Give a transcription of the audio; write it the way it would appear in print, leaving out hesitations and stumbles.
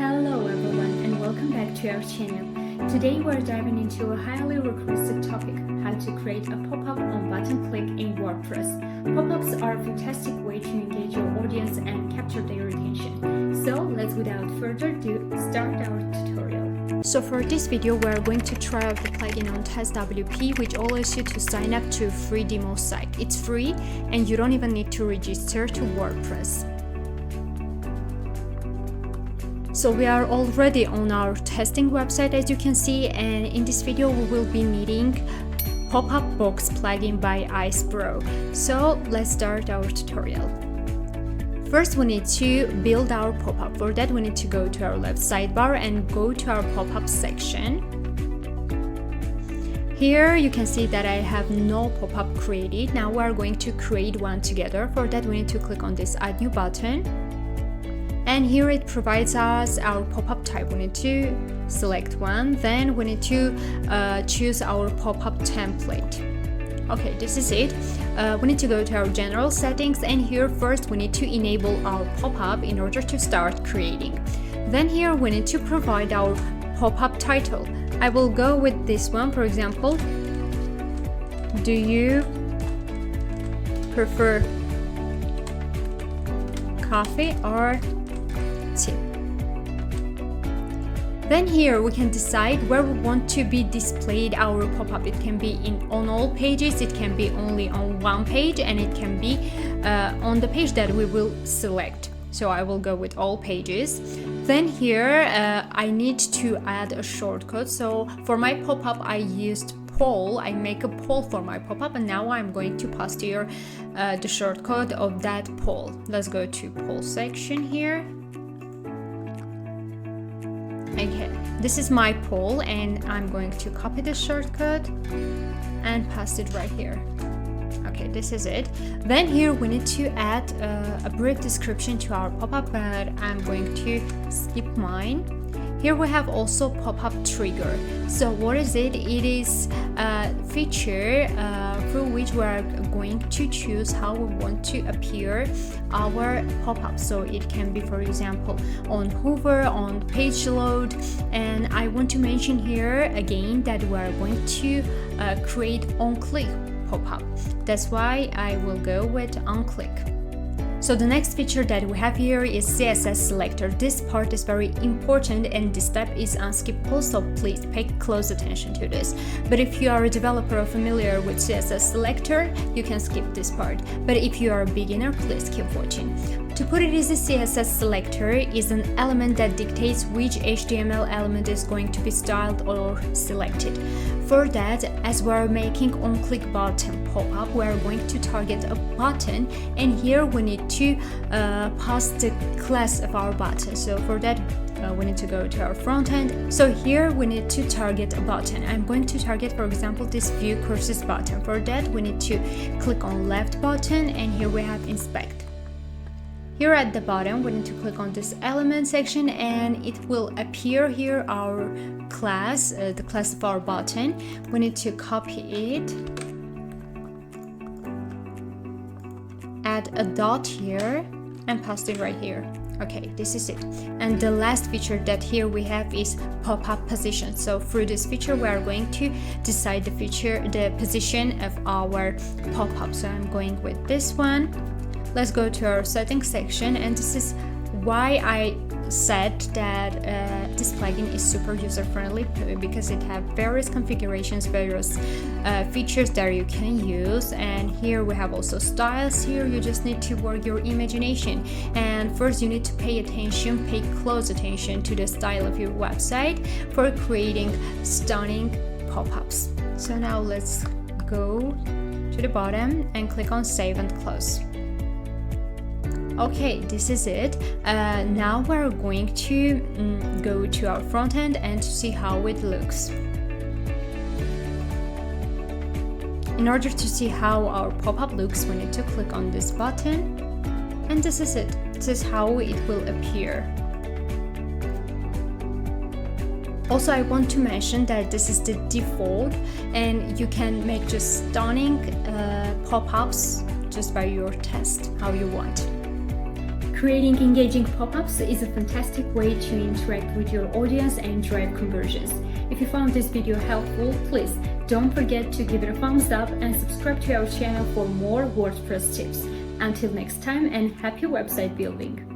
Hello everyone and welcome back to our channel. Today we're diving into a highly requested topic, how to create a pop-up on button click in WordPress. Pop-ups are a fantastic way to engage your audience and capture their attention. So let's without further ado start our tutorial. So for this video we're going to try out the plugin on TestWP, which allows you to sign up to a free demo site. It's free and you don't even need to register to WordPress. So we are already on our testing website, as you can see, and in this video we will be needing Popup box plugin by Ays Pro. So let's start our tutorial. First we need to build our pop-up. For that we need to go to our left sidebar and go to our pop-up section. Here you can see that I have no pop-up created. Now we are going to create one together. For that we need to click on this add new button. And here it provides us our pop-up type. We need to select one, then we need to choose our pop-up template. Okay, this is it. We need to go to our general settings, and here first we need to enable our pop-up in order to start creating. Then here we need to provide our pop-up title. I will go with this one, for example. Do you prefer coffee or tea? Then here we can decide where we want to be displayed our pop-up. It can be on all pages, it can be only on one page, and it can be on the page that we will select. So I will go with all pages. Then here I need to add a shortcut. So for my pop-up I used poll. I make a poll for my pop-up, and now I'm going to paste here the shortcode of that poll. Let's go to poll section here. Okay, this is my poll, and I'm going to copy the shortcut and paste it right here. Okay, this is it. Then here we need to add a brief description to our pop-up, but I'm going to skip mine. Here we have also pop-up trigger. So what is it? It is a feature through which we are going to choose how we want to appear our pop-up. So it can be, for example, on hover, on page load, and I want to mention here again that we are going to create on-click pop-up. That's why I will go with on-click. So the next feature that we have here is CSS selector. This part is very important and this step is unskippable, so please pay close attention to this. But if you are a developer or familiar with CSS selector, you can skip this part. But if you are a beginner, please keep watching. To put it easy, CSS selector is an element that dictates which HTML element is going to be styled or selected. For that, as we're making on-click button pop-up, we're going to target a button, and here we need to pass the class of our button. So for that, we need to go to our front end. So here we need to target a button. I'm going to target, for example, this view courses button. For that, we need to click on left button, and here we have inspect. Here at the bottom, we need to click on this element section, and it will appear here our class, the class of our button. We need to copy it, add a dot here, and paste it right here. Okay, this is it. And the last feature that here we have is pop-up position. So through this feature, we are going to decide the position of our pop-up. So I'm going with this one. Let's go to our settings section, and this is why I said that this plugin is super user-friendly, because it has various configurations, various features that you can use. And here we have also styles. Here you just need to work your imagination, and first you need to pay close attention to the style of your website for creating stunning pop-ups. So now let's go to the bottom and click on save and close. Okay, this is it. Now we're going to go to our front end and to see how it looks. In order to see how our pop-up looks, we need to click on this button, and this is it. This is how it will appear. Also, I want to mention that this is the default, and you can make just stunning pop-ups just by your test, how you want. Creating engaging pop-ups is a fantastic way to interact with your audience and drive conversions. If you found this video helpful, please don't forget to give it a thumbs up and subscribe to our channel for more WordPress tips. Until next time, and happy website building!